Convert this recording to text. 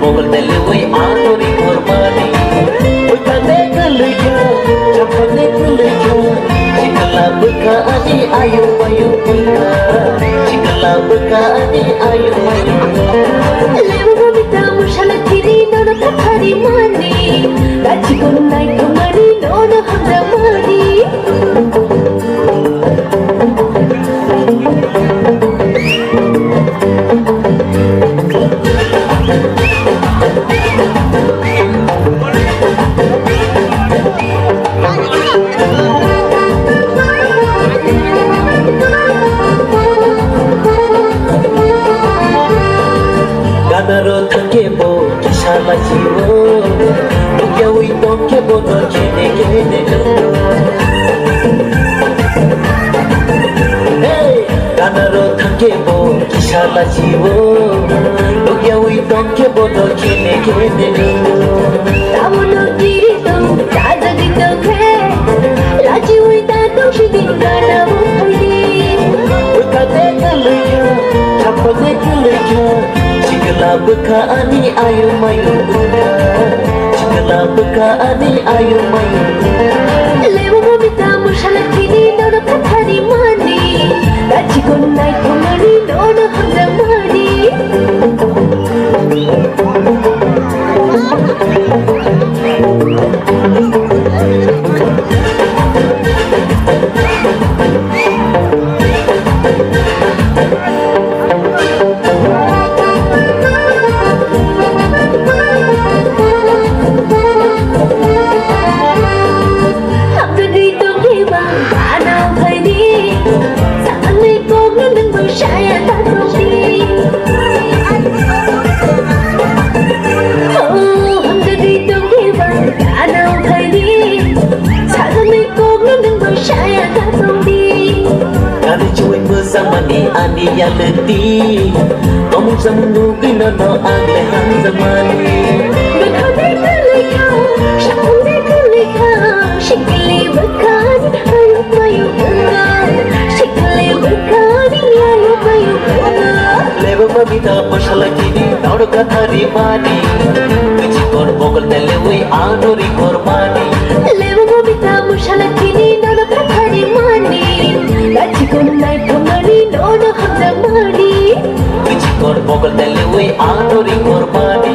mogol dele oi anori kormani oi kane kalya chapane kalya chikala buka ani ayu mayu buka chikala buka ani ayu mayu levo babita mushala kiri nono kathari mani rachi konnai kumari nono hamra mani Ganaro takebo kishala jiwo Dukia wito kebo no kene kene Hey Ganaro takebo kishala jiwo Dukia wito kebo no kene kene Tamono kiri to raja dito khe raji uita to shidin gana bhai Ukade kalya chapane kalya chikala buka ani ayu mayu chikala buka ani ayu mayu levo babita mushala kiri nono kathari mani rachi konnai kumari nono hamra mani Zamani ani yaleti Kamu zamnu gina no agle han zamani Bekhane kalika shakune kalika shikli bakani ayu mayu bunga shikli bakani ayu mayu bunga Levo babita mashala kini naudu kathari mani Kuchi kor mogol dele oi anori kormani levo babita mushala kini nono kathari mani rachi konnai kumari nono hamra mani Kuchi kor mogol dele oi anori kormani